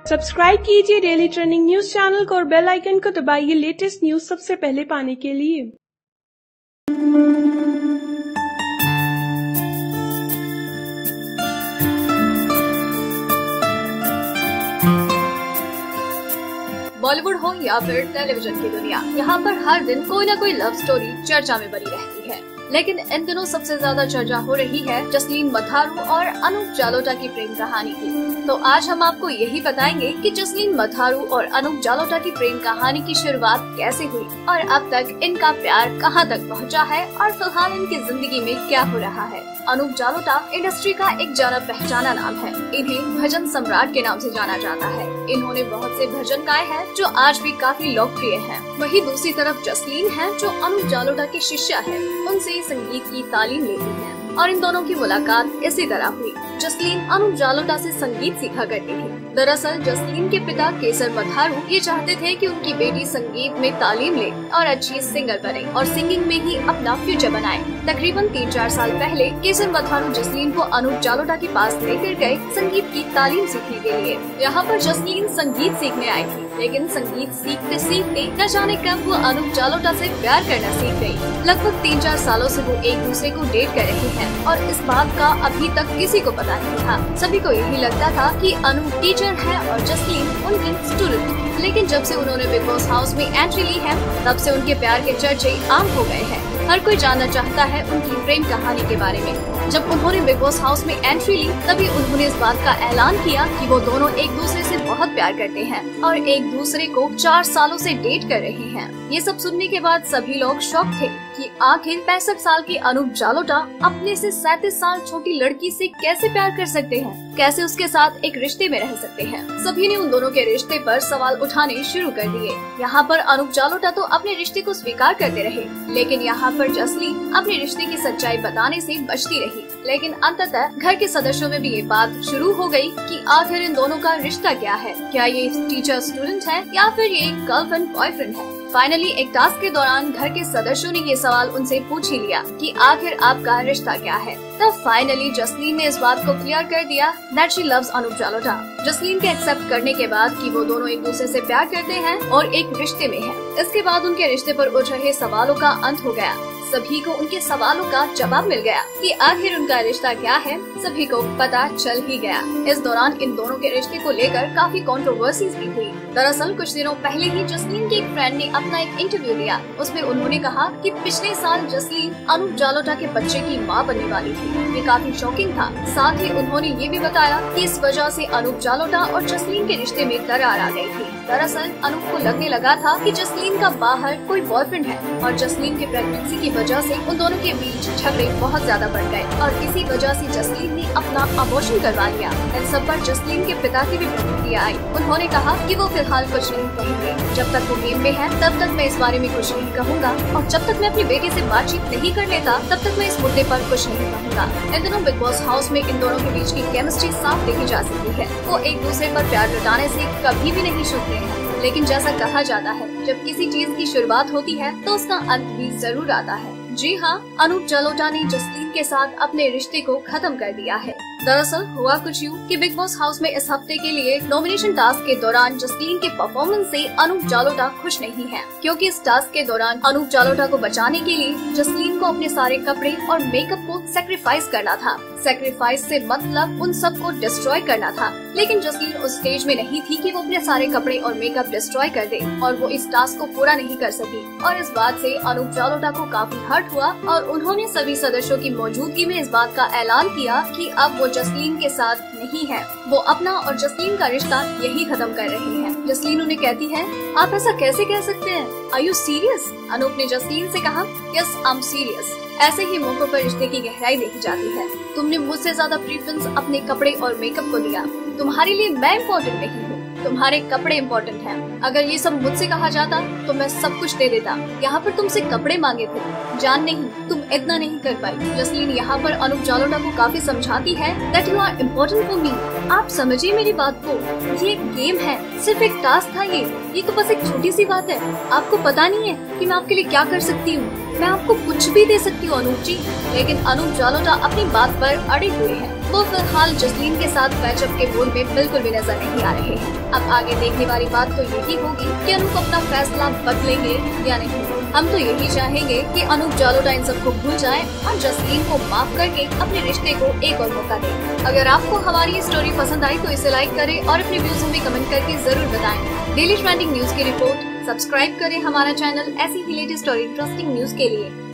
Subscribe कीजिए daily trending news channel को और बेल आइकन को दबाइए लेटेस्ट न्यूज सबसे पहले पाने के लिए। बॉलीवुड हो या फिर टेलीविजन की दुनिया, यहाँ पर हर दिन कोई न कोई लव स्टोरी चर्चा में बनी रहती है। लेकिन इन दिनों सबसे ज्यादा चर्चा हो रही है जसलीन मथारू और अनूप जालोटा की प्रेम कहानी की। तो आज हम आपको यही बताएंगे कि जसलीन मथारू और अनूप जालोटा की प्रेम कहानी की शुरुआत कैसे हुई और अब तक इनका प्यार कहां तक पहुंचा है और फिलहाल इनकी जिंदगी में क्या हो रहा है। अनूप जालोटा इंडस्ट्री का एक जाना पहचाना नाम है। इन्हें भजन सम्राट के नाम से जाना जाता है। इन्होंने बहुत से भजन गाए हैं जो आज भी काफी लोकप्रिय हैं। वहीं दूसरी तरफ जसलीन है जो अनूप जालोटा की शिष्या है। उनसे संगीत की तालीम लेती है और इन दोनों की मुलाकात इसी तरह हुई। जसलीन अनूप जालोटा से संगीत सीखा करती थी। दरअसल जसलीन के पिता केसर मथारू ये चाहते थे कि उनकी बेटी संगीत में तालीम ले और अच्छी सिंगर बने और सिंगिंग में ही अपना फ्यूचर बनाए। तकरीबन 3-4 साल पहले केसर मथारू जसलीन को अनूप जालोटा के पास लेकर गए संगीत की तालीम सीखने के लिए। यहाँ पर जसलीन संगीत सीखने आई थी, लेकिन संगीत सीखते सीखते न जाने कब वो अनूप जालोटा से प्यार करना सीख गयी। लगभग 3-4 सालों से वो एक दूसरे को डेट कर रहे हैं और इस बात का अभी तक किसी को पता नहीं था। सभी को यही लगता था कि अनूप टीचर है और जसलीन उनकी स्टूडेंट। लेकिन जब से उन्होंने बिग बॉस हाउस में एंट्री ली है तब से उनके प्यार के चर्चे आम हो गए हैं। हर कोई जानना चाहता है उनकी प्रेम कहानी के बारे में। जब उन्होंने बिग बॉस हाउस में एंट्री ली तभी उन्होंने इस बात का ऐलान किया कि वो दोनों एक दूसरे से बहुत प्यार करते हैं और एक दूसरे को 4 सालों से डेट कर रहे हैं। ये सब सुनने के बाद सभी लोग शॉक थे कि आखिर 65 साल के अनूप जालोटा अपने से 37 साल छोटी लड़की से कैसे प्यार कर सकते हैं, कैसे उसके साथ एक रिश्ते में रह सकते हैं। सभी ने उन दोनों के रिश्ते पर सवाल उठाने शुरू कर दिए। यहाँ पर अनूप जालोटा तो अपने रिश्ते को स्वीकार करते रहे, लेकिन यहाँ पर जसलीन अपने रिश्ते की सच्चाई बताने से बचती रही। लेकिन अंततः घर के सदस्यों में भी ये बात शुरू हो गई कि आखिर इन दोनों का रिश्ता क्या है। क्या ये टीचर स्टूडेंट है या फिर ये गर्लफ्रेंड बॉयफ्रेंड है। फाइनली एक टास्क के दौरान घर के सदस्यों ने ये सवाल उनसे पूछ ही लिया कि आखिर आपका रिश्ता क्या है। तब फाइनली जसलीन ने इस बात को क्लियर कर दिया that she loves Anup Jalota. Jasleen के एक्सेप्ट करने के बाद कि वो दोनों एक दूसरे से प्यार करते हैं और एक रिश्ते में हैं। इसके बाद उनके रिश्ते पर उठ रहे सवालों का अंत हो गया। सभी को उनके सवालों का जवाब मिल गया कि आखिर उनका रिश्ता क्या है। सभी को पता चल ही गया। इस दौरान इन दोनों के रिश्ते को लेकर काफी कंट्रोवर्सीज भी हुई। दरअसल कुछ दिनों पहले ही जसलीन की एक फ्रेंड ने अपना एक इंटरव्यू दिया। उसमें उन्होंने कहा कि पिछले साल जसलीन अनूप जालोटा के बच्चे की मां बनने वाली थी। ये काफी शॉकिंग था। साथ ही उन्होंने ये भी बताया कि इस वजह से अनूप जालोटा और जसलीन के रिश्ते में दरार आ गई थी। दरअसल अनूप को लगने लगा था कि जसलीन का बाहर कोई बॉयफ्रेंड है और जसलीन की प्रेगनेंसी की वजह से उन दोनों के बीच झगड़े बहुत ज्यादा बढ़ गए और इसी वजह से जसलीन ने अपना अबॉर्शन करवा लिया। इन सब पर जसलीन के पिता की भी प्रतिक्रिया आई। उन्होंने कहा कि वो फिलहाल कुछ नहीं कहेंगे। जब तक वो गेम में है तब तक मैं इस बारे में कुछ नहीं कहूँगा और जब तक मैं अपनी बेटी से बातचीत नहीं कर लेता तब तक मैं इस मुद्दे पर कुछ नहीं कहूँगा। इन दिनों बिग बॉस हाउस में इन दोनों के बीच की केमिस्ट्री साफ देखी जा सकती है। वो एक दूसरे पर प्यार जताने से कभी भी नहीं चूकते हैं। लेकिन जैसा कहा जाता है जब किसी चीज की शुरुआत होती है तो उसका अंत भी जरूर आता है। जी हाँ, अनूप जालोटा ने जसलीन के साथ अपने रिश्ते को खत्म कर दिया है। दरअसल हुआ कुछ यूँ कि बिग बॉस हाउस में इस हफ्ते के लिए नॉमिनेशन टास्क के दौरान जसलीन के परफॉर्मेंस से अनूप जालोटा खुश नहीं है, क्योंकि इस टास्क के दौरान अनूप जालोटा को बचाने के लिए जसलीन को अपने सारे कपड़े और मेकअप को सेक्रीफाइस करना था। सेक्रीफाइस से मतलब उन सब को डिस्ट्रॉय करना था। लेकिन जसलीन उस स्टेज में नहीं थी कि वो अपने सारे कपड़े और मेकअप डिस्ट्रॉय कर दे और वो इस टास्क को पूरा नहीं कर सकी और इस बात से अनूप जालोटा को काफी हर्ट हुआ और उन्होंने सभी सदस्यों की मौजूदगी में इस बात का ऐलान किया कि अब वो जसलीन के साथ नहीं है। वो अपना और जसलीन का रिश्ता यही खत्म कर रहे हैं। जसलीन उन्हें कहती है, आप ऐसा कैसे कह सकते हैं? Are you serious? अनूप ने जसलीन से कहा, यस आई एम सीरियस। ऐसे ही मौकों पर रिश्ते की गहराई देखी जाती है। तुमने मुझसे ज्यादा प्रेफरेंस अपने कपड़े और मेकअप को दिया। तुम्हारे लिए मैं इम्पोर्टेंट नहीं हूँ, तुम्हारे कपड़े इम्पोर्टेंट हैं। अगर ये सब मुझसे कहा जाता तो मैं सब कुछ दे देता। यहाँ पर तुमसे कपड़े मांगे थे, जान नहीं, तुम इतना नहीं कर पाई। जसलीन यहाँ पर अनूप जालोटा को काफी समझाती है that you are important for me. आप समझिए मेरी बात को, ये एक गेम है, सिर्फ एक टास्क था। ये तो बस एक छोटी सी बात है। आपको पता नहीं है कि मैं आपके लिए क्या कर सकती हूँ। मैं आपको कुछ भी दे सकती हूँ अनूप जी। लेकिन अनूप जालोटा अपनी बात पर अड़े हुए हैं। वो फिलहाल जसलीन के साथ पैचअप के मूड में बिल्कुल भी नजर नहीं आ रहे हैं। अब आगे देखने वाली बात तो यही होगी कि अनूप अपना फैसला बदलेंगे या नहीं। हम तो यही चाहेंगे कि अनूप जालोटा इन सबको भूल जाए और जसलीन को माफ करके अपने रिश्ते को एक और मौका दे। अगर आपको हमारी ये स्टोरी पसंद आई तो इसे लाइक करें और अपने व्यूज हमें कमेंट करके जरूर बताएं। डेली ट्रेंडिंग न्यूज की रिपोर्ट सब्सक्राइब करें हमारा चैनल ऐसी ही लेटेस्ट और इंटरेस्टिंग न्यूज के लिए।